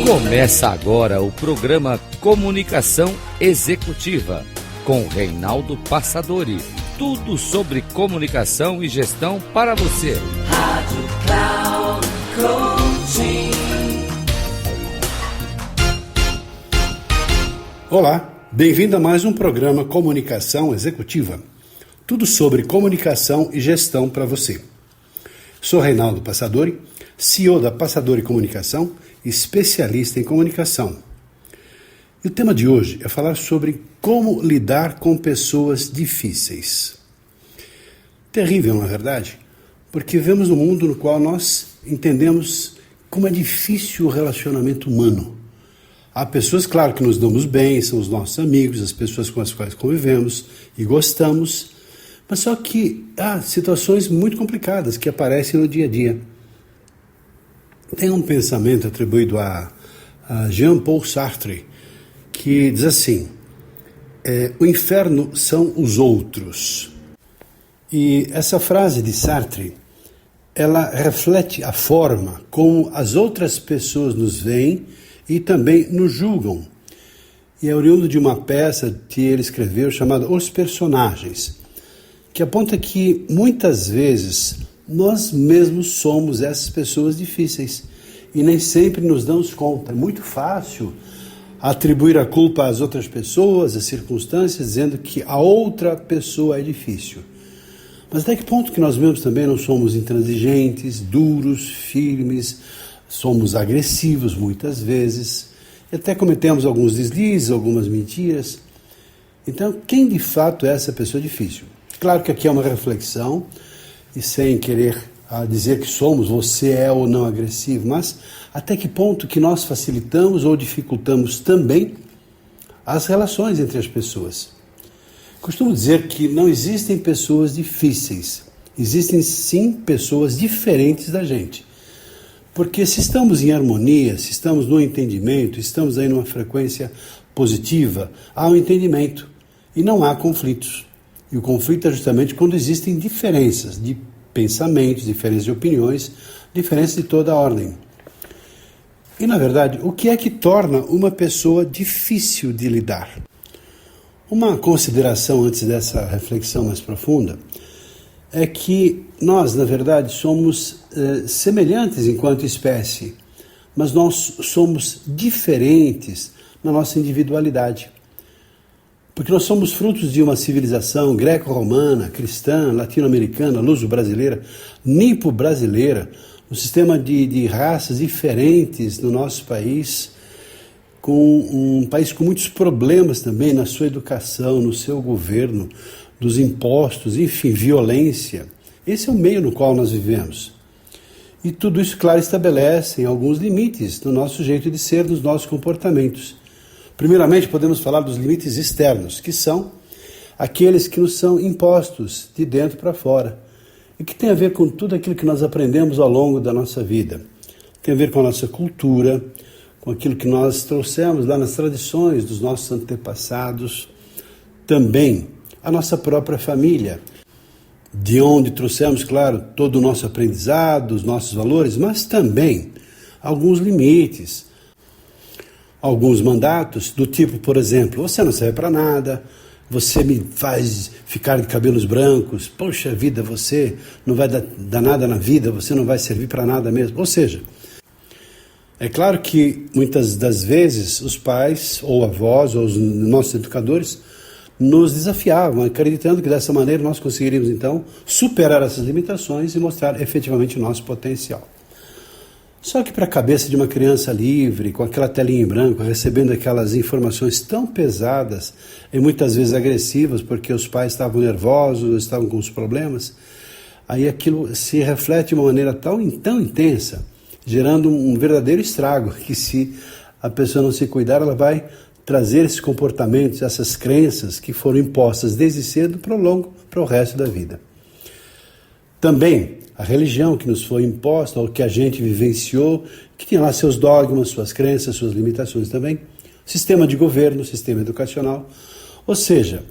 Começa agora o programa Comunicação Executiva, com Reinaldo Passadori. Tudo sobre comunicação e gestão para você. Rádio Cloud Coaching. Olá, bem-vindo a mais um programa Comunicação Executiva. Tudo sobre comunicação e gestão para você. Sou Reinaldo Passadori, CEO da Passadori Comunicação, especialista em comunicação. E o tema de hoje é falar sobre como lidar com pessoas difíceis. Terrível, na verdade, porque vivemos num mundo no qual nós entendemos como é difícil o relacionamento humano. Há pessoas, claro, que nos damos bem, são os nossos amigos, as pessoas com as quais convivemos e gostamos, mas só que há situações muito complicadas que aparecem no dia a dia. Tem um pensamento atribuído a Jean-Paul Sartre, que diz assim, o inferno são os outros. E essa frase de Sartre, ela reflete a forma como as outras pessoas nos veem e também nos julgam. E é oriundo de uma peça que ele escreveu chamada Os Personagens, que aponta que muitas vezes nós mesmos somos essas pessoas difíceis e nem sempre nos damos conta. É muito fácil atribuir a culpa às outras pessoas, às circunstâncias, dizendo que a outra pessoa é difícil. Mas até que ponto que nós mesmos também não somos intransigentes, duros, firmes, somos agressivos muitas vezes, e até cometemos alguns deslizes, algumas mentiras. Então, quem de fato é essa pessoa difícil? Claro que aqui é uma reflexão, e sem querer dizer que somos, você é ou não agressivo, mas até que ponto que nós facilitamos ou dificultamos também as relações entre as pessoas. Costumo dizer que não existem pessoas difíceis, existem sim pessoas diferentes da gente. Porque se estamos em harmonia, se estamos no entendimento, estamos aí numa frequência positiva, há um entendimento e não há conflitos. E o conflito é justamente quando existem diferenças de pensamentos, diferenças de opiniões, diferenças de toda a ordem. E, na verdade, o que é que torna uma pessoa difícil de lidar? Uma consideração antes dessa reflexão mais profunda é que nós, na verdade, somos semelhantes enquanto espécie, mas nós somos diferentes na nossa individualidade. Porque nós somos frutos de uma civilização greco-romana, cristã, latino-americana, luso-brasileira, nipo-brasileira, um sistema de raças diferentes no nosso país, com um país com muitos problemas também na sua educação, no seu governo, dos impostos, enfim, violência. Esse é o meio no qual nós vivemos. E tudo isso, claro, estabelece alguns limites no nosso jeito de ser, nos nossos comportamentos. Primeiramente, podemos falar dos limites externos, que são aqueles que nos são impostos de dentro para fora e que tem a ver com tudo aquilo que nós aprendemos ao longo da nossa vida. Tem a ver com a nossa cultura, com aquilo que nós trouxemos lá nas tradições dos nossos antepassados, também a nossa própria família, de onde trouxemos, claro, todo o nosso aprendizado, os nossos valores, mas também alguns limites, alguns mandatos, do tipo, por exemplo, você não serve para nada, você me faz ficar de cabelos brancos, poxa vida, você não vai dar nada na vida, você não vai servir para nada mesmo. Ou seja, é claro que muitas das vezes os pais, ou avós, ou os nossos educadores, nos desafiavam, acreditando que dessa maneira nós conseguiríamos então superar essas limitações e mostrar efetivamente o nosso potencial. Só que para a cabeça de uma criança livre, com aquela telinha em branco, recebendo aquelas informações tão pesadas e muitas vezes agressivas, porque os pais estavam nervosos, estavam com os problemas, aí aquilo se reflete de uma maneira tão intensa, gerando um verdadeiro estrago, que se a pessoa não se cuidar, ela vai trazer esses comportamentos, essas crenças que foram impostas desde cedo para o resto da vida. Também a religião que nos foi imposta, ou que a gente vivenciou, que tinha lá seus dogmas, suas crenças, suas limitações também. Sistema de governo, sistema educacional. Ou seja,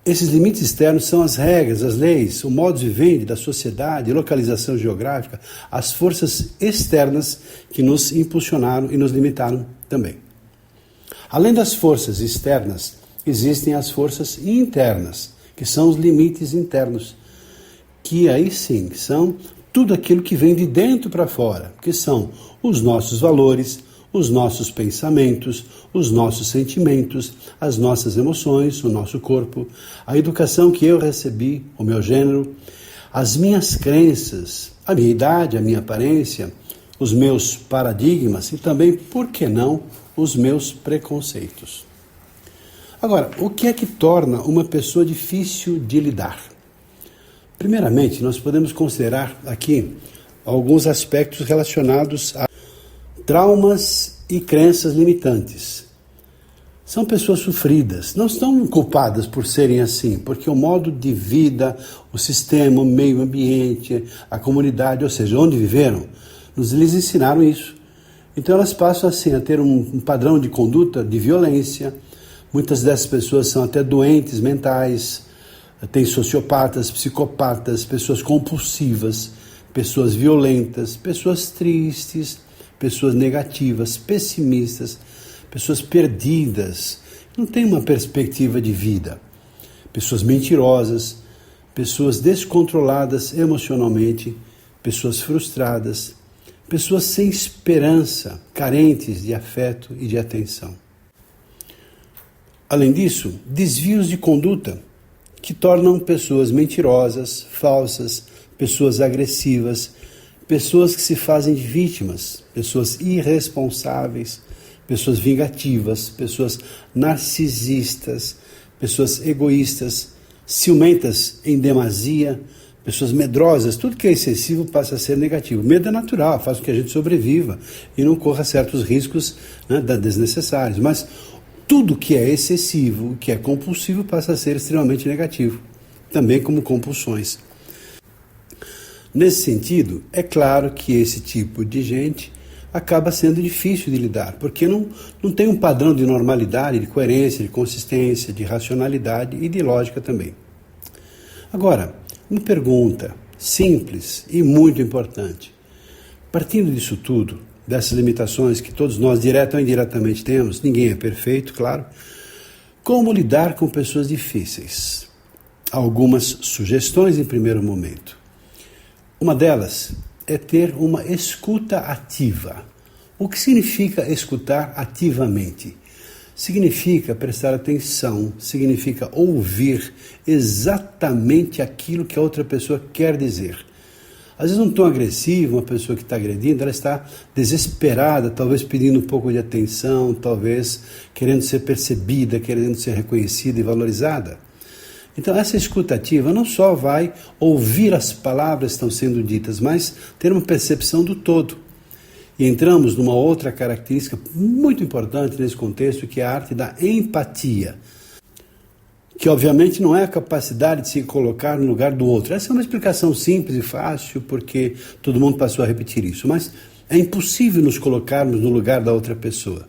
Esses limites externos são as regras, as leis, o modus vivendi da sociedade, localização geográfica, as forças externas que nos impulsionaram e nos limitaram também. Além das forças externas, existem as forças internas, que são os limites internos, que aí sim são tudo aquilo que vem de dentro para fora, que são os nossos valores, os nossos pensamentos, os nossos sentimentos, as nossas emoções, o nosso corpo, a educação que eu recebi, o meu gênero, as minhas crenças, a minha idade, a minha aparência, os meus paradigmas e também, por que não, os meus preconceitos. Agora, o que é que torna uma pessoa difícil de lidar? Primeiramente, nós podemos considerar aqui alguns aspectos relacionados a traumas e crenças limitantes. São pessoas sofridas, não estão culpadas por serem assim, porque o modo de vida, o sistema, o meio ambiente, a comunidade, ou seja, onde viveram, lhes ensinaram isso. Então elas passam assim a ter um padrão de conduta de violência. Muitas dessas pessoas são até doentes mentais, tem sociopatas, psicopatas, pessoas compulsivas, pessoas violentas, pessoas tristes, pessoas negativas, pessimistas, pessoas perdidas, não têm uma perspectiva de vida, pessoas mentirosas, pessoas descontroladas emocionalmente, pessoas frustradas, pessoas sem esperança, carentes de afeto e de atenção. Além disso, desvios de conduta que tornam pessoas mentirosas, falsas, pessoas agressivas, pessoas que se fazem de vítimas, pessoas irresponsáveis, pessoas vingativas, pessoas narcisistas, pessoas egoístas, ciumentas em demasia, pessoas medrosas. Tudo que é excessivo passa a ser negativo. O medo é natural, faz com que a gente sobreviva e não corra certos riscos, né, desnecessários. Mas tudo que é excessivo, que é compulsivo, passa a ser extremamente negativo, também como compulsões. Nesse sentido, é claro que esse tipo de gente acaba sendo difícil de lidar, porque não tem um padrão de normalidade, de coerência, de consistência, de racionalidade e de lógica também. Agora, uma pergunta simples e muito importante. Partindo disso tudo, dessas limitações que todos nós, direta ou indiretamente, temos, ninguém é perfeito, claro, como lidar com pessoas difíceis? Algumas sugestões em primeiro momento. Uma delas é ter uma escuta ativa. O que significa escutar ativamente? Significa prestar atenção, significa ouvir exatamente aquilo que a outra pessoa quer dizer. Às vezes um tom agressivo, uma pessoa que está agredindo, ela está desesperada, talvez pedindo um pouco de atenção, talvez querendo ser percebida, querendo ser reconhecida e valorizada. Então essa escuta ativa não só vai ouvir as palavras que estão sendo ditas, mas ter uma percepção do todo. E entramos numa outra característica muito importante nesse contexto, que é a arte da empatia, que obviamente não é a capacidade de se colocar no lugar do outro. Essa é uma explicação simples e fácil, porque todo mundo passou a repetir isso, mas é impossível nos colocarmos no lugar da outra pessoa.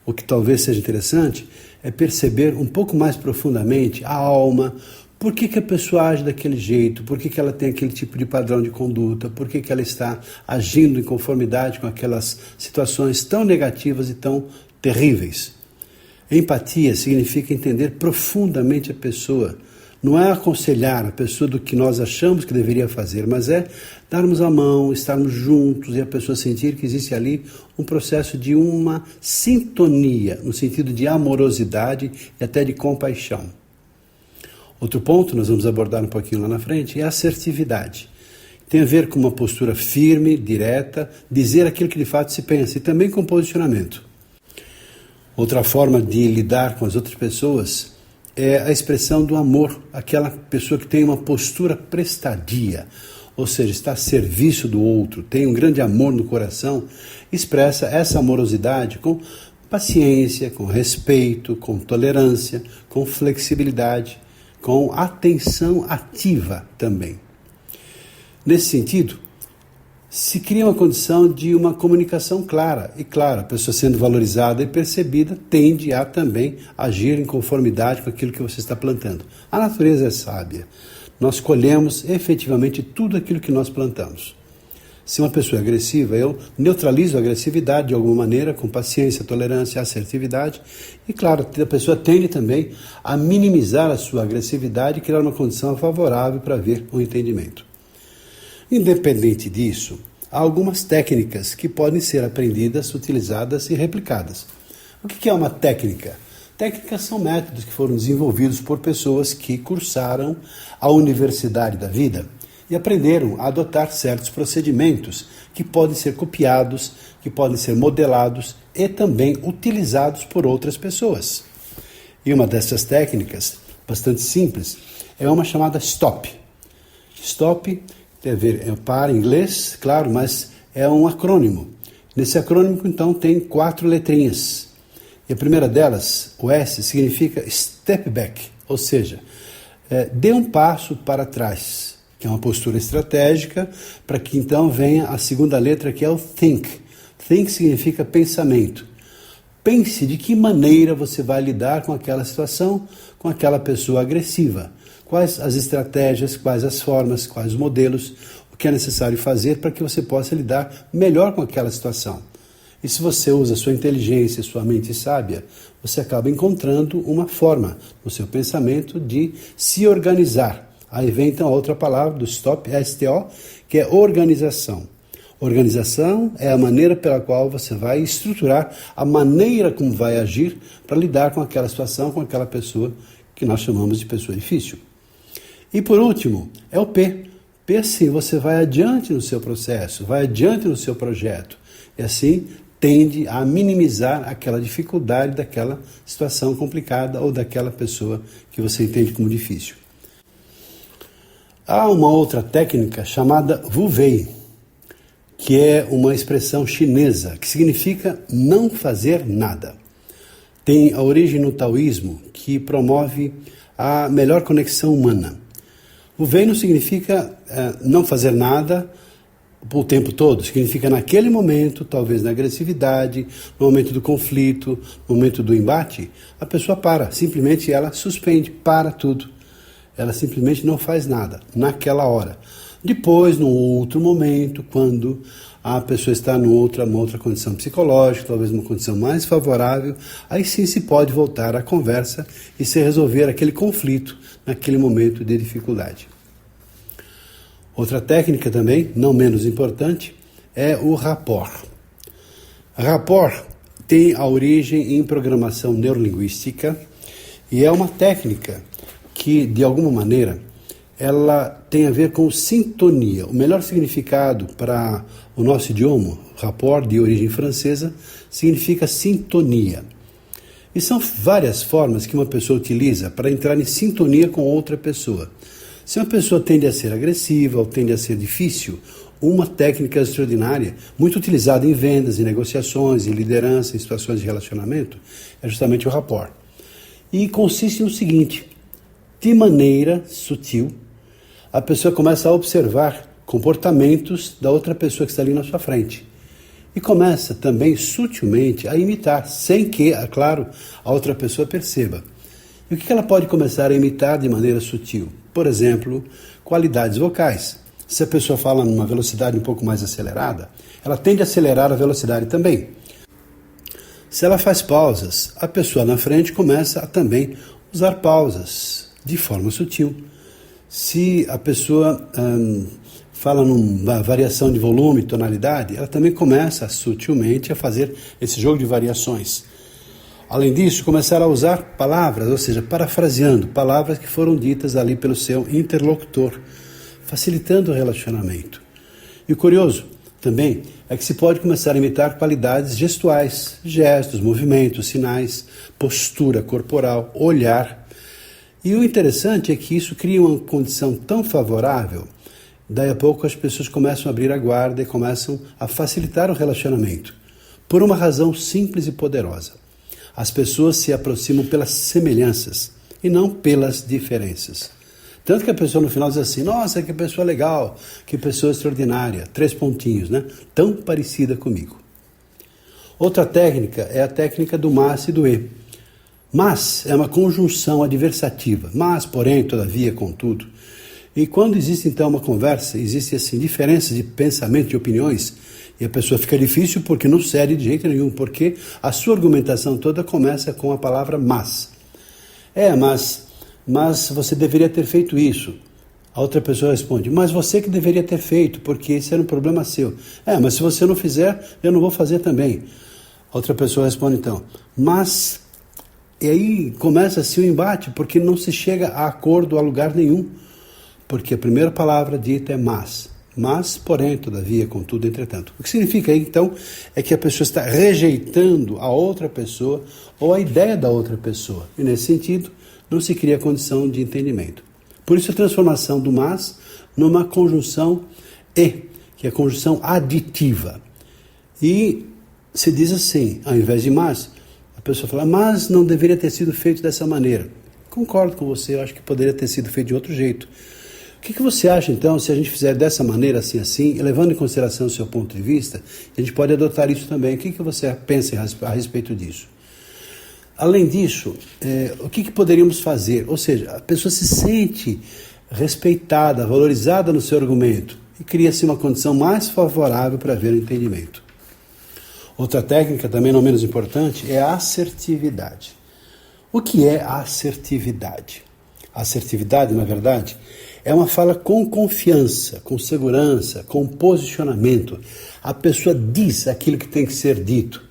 O que talvez seja interessante é perceber um pouco mais profundamente a alma, por que a pessoa age daquele jeito, por que ela tem aquele tipo de padrão de conduta, por que ela está agindo em conformidade com aquelas situações tão negativas e tão terríveis. Empatia significa entender profundamente a pessoa. Não é aconselhar a pessoa do que nós achamos que deveria fazer, mas é darmos a mão, estarmos juntos e a pessoa sentir que existe ali um processo de uma sintonia, no sentido de amorosidade e até de compaixão. Outro ponto, nós vamos abordar um pouquinho lá na frente, é a assertividade. Tem a ver com uma postura firme, direta, dizer aquilo que de fato se pensa e também com posicionamento. Outra forma de lidar com as outras pessoas é a expressão do amor, aquela pessoa que tem uma postura prestadia, ou seja, está a serviço do outro, tem um grande amor no coração, expressa essa amorosidade com paciência, com respeito, com tolerância, com flexibilidade, com atenção ativa também. Nesse sentido, se cria uma condição de uma comunicação clara. E claro, a pessoa sendo valorizada e percebida tende a também agir em conformidade com aquilo que você está plantando. A natureza é sábia. Nós colhemos efetivamente tudo aquilo que nós plantamos. Se uma pessoa é agressiva, eu neutralizo a agressividade de alguma maneira, com paciência, tolerância, assertividade. E claro, a pessoa tende também a minimizar a sua agressividade e criar uma condição favorável para haver um entendimento. Independente disso, há algumas técnicas que podem ser aprendidas, utilizadas e replicadas. O que é uma técnica? Técnicas são métodos que foram desenvolvidos por pessoas que cursaram a universidade da vida e aprenderam a adotar certos procedimentos que podem ser copiados, que podem ser modelados e também utilizados por outras pessoas. E uma dessas técnicas, bastante simples, é uma chamada STOP. STOP tem a ver, é para em inglês, claro, mas é um acrônimo. Nesse acrônimo, então, tem 4 letrinhas. E a primeira delas, o S, significa step back, ou seja, dê um passo para trás, que é uma postura estratégica, para que então venha a segunda letra, que é o think. Think significa pensamento. Pense de que maneira você vai lidar com aquela situação, com aquela pessoa agressiva. Quais as estratégias, quais as formas, quais os modelos, o que é necessário fazer para que você possa lidar melhor com aquela situação. E se você usa sua inteligência, sua mente sábia, você acaba encontrando uma forma no seu pensamento de se organizar. Aí vem então a outra palavra do STOP, S-T-O, que é organização. Organização é a maneira pela qual você vai estruturar a maneira como vai agir para lidar com aquela situação, com aquela pessoa que nós chamamos de pessoa difícil. E por último, é o P. P assim, você vai adiante no seu processo, vai adiante no seu projeto. E assim tende a minimizar aquela dificuldade daquela situação complicada ou daquela pessoa que você entende como difícil. Há uma outra técnica chamada Wu Wei, que é uma expressão chinesa, que significa não fazer nada. Tem a origem no taoísmo, que promove a melhor conexão humana. Wu Wei não significa não fazer nada o tempo todo, significa naquele momento, talvez na agressividade, no momento do conflito, no momento do embate, a pessoa para, simplesmente ela suspende, para tudo. Ela simplesmente não faz nada naquela hora. Depois, num outro momento, quando a pessoa está numa outra condição psicológica, talvez uma condição mais favorável, aí sim se pode voltar à conversa e se resolver aquele conflito naquele momento de dificuldade. Outra técnica também, não menos importante, é o rapport. Rapport tem a origem em programação neurolinguística e é uma técnica que, de alguma maneira, ela tem a ver com sintonia. O melhor significado para o nosso idioma, rapport, de origem francesa, significa sintonia. E são várias formas que uma pessoa utiliza para entrar em sintonia com outra pessoa. Se uma pessoa tende a ser agressiva ou tende a ser difícil, uma técnica extraordinária, muito utilizada em vendas, em negociações, em liderança, em situações de relacionamento, é justamente o rapport. E consiste no seguinte: de maneira sutil, a pessoa começa a observar comportamentos da outra pessoa que está ali na sua frente. E começa também sutilmente a imitar, sem que, é claro, a outra pessoa perceba. E o que ela pode começar a imitar de maneira sutil? Por exemplo, qualidades vocais. Se a pessoa fala numa velocidade um pouco mais acelerada, ela tende a acelerar a velocidade também. Se ela faz pausas, a pessoa na frente começa a também usar pausas de forma sutil. Se a pessoa fala numa variação de volume, tonalidade, ela também começa sutilmente a fazer esse jogo de variações. Além disso, começar a usar palavras, ou seja, parafraseando palavras que foram ditas ali pelo seu interlocutor, facilitando o relacionamento. E o curioso também é que se pode começar a imitar qualidades gestuais, gestos, movimentos, sinais, postura corporal, olhar. E o interessante é que isso cria uma condição tão favorável, daí a pouco as pessoas começam a abrir a guarda e começam a facilitar o relacionamento, por uma razão simples e poderosa. As pessoas se aproximam pelas semelhanças e não pelas diferenças. Tanto que a pessoa no final diz assim, nossa, que pessoa legal, que pessoa extraordinária, 3 pontinhos, né? Tão parecida comigo. Outra técnica é a técnica do mas e do e. Mas é uma conjunção adversativa, mas, porém, todavia, contudo. E quando existe então uma conversa, existe assim diferenças de pensamento, de opiniões, e a pessoa fica difícil porque não cede de jeito nenhum, porque a sua argumentação toda começa com a palavra mas. Mas você deveria ter feito isso. A outra pessoa responde, mas você que deveria ter feito, porque esse era um problema seu. Mas se você não fizer, eu não vou fazer também. A outra pessoa responde então, mas... E aí começa-se o embate, porque não se chega a acordo a lugar nenhum. Porque a primeira palavra dita é mas. Mas, porém, todavia, contudo, entretanto. O que significa aí, então, é que a pessoa está rejeitando a outra pessoa ou a ideia da outra pessoa. E, nesse sentido, não se cria condição de entendimento. Por isso, a transformação do mas numa conjunção e, que é a conjunção aditiva. E se diz assim, ao invés de mas, a pessoa fala, mas não deveria ter sido feito dessa maneira. Concordo com você, eu acho que poderia ter sido feito de outro jeito. O que você acha, então, se a gente fizer dessa maneira, assim, e levando em consideração o seu ponto de vista, a gente pode adotar isso também. O que você pensa a respeito disso? Além disso, o que poderíamos fazer? Ou seja, a pessoa se sente respeitada, valorizada no seu argumento e cria-se uma condição mais favorável para ver o entendimento. Outra técnica, também não menos importante, é a assertividade. O que é a assertividade? A assertividade, na verdade, é uma fala com confiança, com segurança, com posicionamento. A pessoa diz aquilo que tem que ser dito.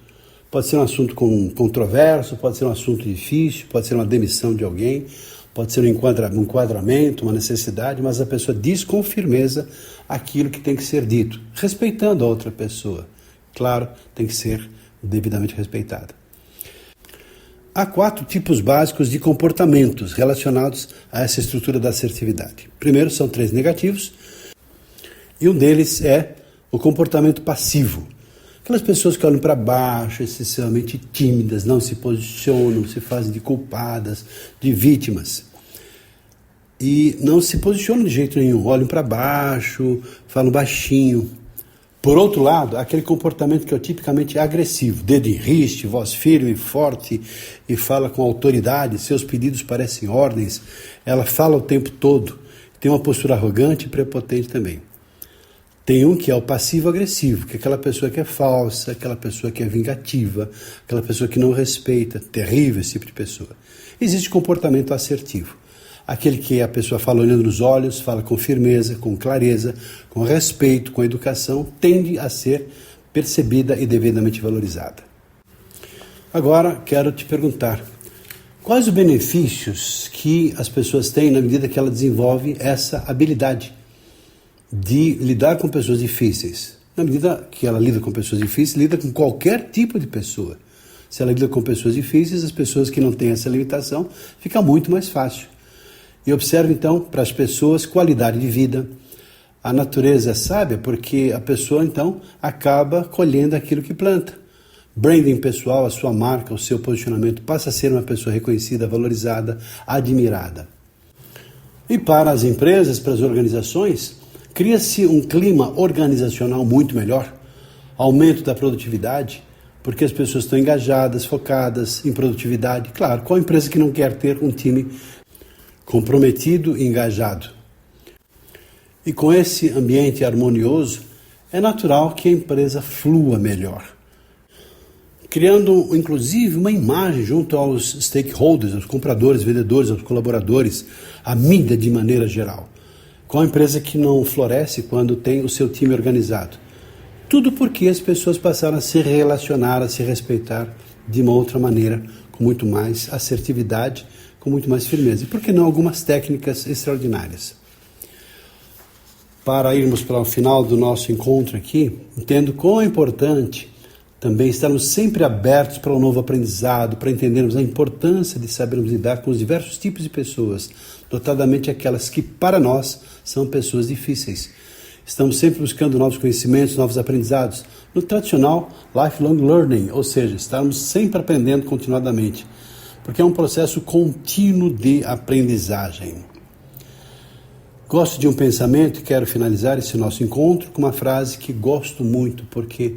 Pode ser um assunto controverso, pode ser um assunto difícil, pode ser uma demissão de alguém, pode ser um enquadramento, uma necessidade, mas a pessoa diz com firmeza aquilo que tem que ser dito, respeitando a outra pessoa. Claro, tem que ser devidamente respeitada. Há 4 tipos básicos de comportamentos relacionados a essa estrutura da assertividade. Primeiro, são 3 negativos, e um deles é o comportamento passivo. Aquelas pessoas que olham para baixo, excessivamente tímidas, não se posicionam, se fazem de culpadas, de vítimas. E não se posicionam de jeito nenhum, olham para baixo, falam baixinho. Por outro lado, aquele comportamento que é tipicamente agressivo, dedo em riste, voz firme, forte e fala com autoridade, seus pedidos parecem ordens, ela fala o tempo todo, tem uma postura arrogante e prepotente também. Tem um que é o passivo-agressivo, que é aquela pessoa que é falsa, aquela pessoa que é vingativa, aquela pessoa que não respeita, terrível esse tipo de pessoa. Existe comportamento assertivo. Aquele que a pessoa fala olhando nos olhos, fala com firmeza, com clareza, com respeito, com educação, tende a ser percebida e devidamente valorizada. Agora, quero te perguntar, quais os benefícios que as pessoas têm na medida que ela desenvolve essa habilidade de lidar com pessoas difíceis? Na medida que ela lida com pessoas difíceis, lida com qualquer tipo de pessoa. Se ela lida com pessoas difíceis, as pessoas que não têm essa limitação, fica muito mais fácil. E observe, então, para as pessoas, qualidade de vida. A natureza é sábia porque a pessoa, então, acaba colhendo aquilo que planta. Branding pessoal, a sua marca, o seu posicionamento passa a ser uma pessoa reconhecida, valorizada, admirada. E para as empresas, para as organizações, cria-se um clima organizacional muito melhor, aumento da produtividade, porque as pessoas estão engajadas, focadas em produtividade. Claro, qual empresa que não quer ter um time comprometido e engajado? E com esse ambiente harmonioso, é natural que a empresa flua melhor, criando inclusive uma imagem junto aos stakeholders, aos compradores, vendedores, aos colaboradores, à mídia de maneira geral. Qual empresa que não floresce quando tem o seu time organizado? Tudo porque as pessoas passaram a se relacionar, a se respeitar de uma outra maneira, com muito mais assertividade, com muito mais firmeza. E por que não algumas técnicas extraordinárias? Para irmos para o final do nosso encontro aqui, entendo quão é importante também estarmos sempre abertos para um novo aprendizado, para entendermos a importância de sabermos lidar com os diversos tipos de pessoas, notadamente aquelas que, para nós, são pessoas difíceis. Estamos sempre buscando novos conhecimentos, novos aprendizados, no tradicional lifelong learning, ou seja, estamos sempre aprendendo continuadamente, porque é um processo contínuo de aprendizagem. Gosto de um pensamento e quero finalizar esse nosso encontro com uma frase que gosto muito, porque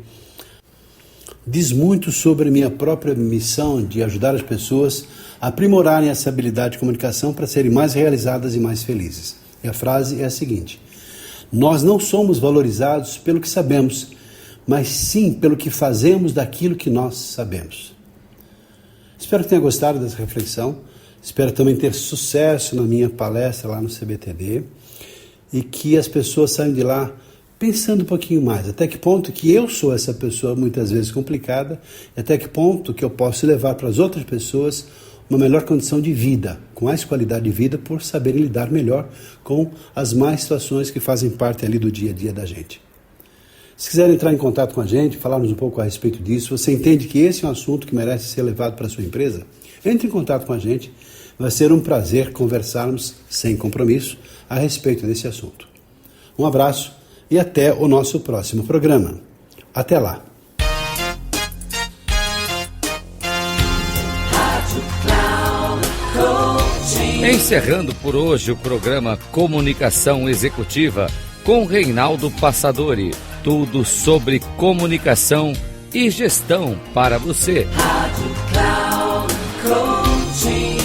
diz muito sobre a minha própria missão de ajudar as pessoas a aprimorarem essa habilidade de comunicação para serem mais realizadas e mais felizes. E a frase é a seguinte: nós não somos valorizados pelo que sabemos, mas sim pelo que fazemos daquilo que nós sabemos. Espero que tenha gostado dessa reflexão, espero também ter sucesso na minha palestra lá no CBTD e que as pessoas saiam de lá pensando um pouquinho mais, até que ponto que eu sou essa pessoa muitas vezes complicada, e até que ponto que eu posso levar para as outras pessoas uma melhor condição de vida, com mais qualidade de vida, por saberem lidar melhor com as mais situações que fazem parte ali do dia a dia da gente. Se quiser entrar em contato com a gente, falarmos um pouco a respeito disso, você entende que esse é um assunto que merece ser levado para a sua empresa? Entre em contato com a gente, vai ser um prazer conversarmos sem compromisso a respeito desse assunto. Um abraço e até o nosso próximo programa. Até lá! Encerrando por hoje o programa Comunicação Executiva com Reinaldo Passadori. Tudo sobre comunicação e gestão para você. Rádio Cloud Coaching.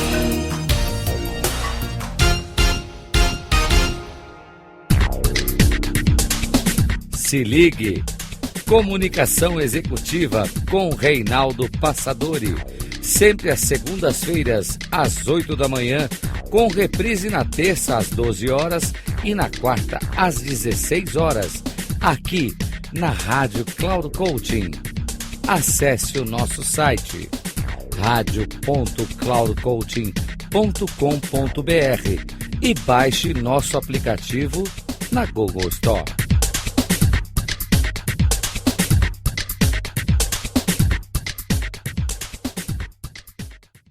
Se ligue. Comunicação Executiva com Reinaldo Passadori. Sempre às segundas-feiras, às 8 da manhã, com reprise na terça às 12 horas e na quarta às 16 horas, aqui na Rádio Cloud Coaching. Acesse o nosso site radio.cloudcoaching.com.br e baixe nosso aplicativo na Google Store.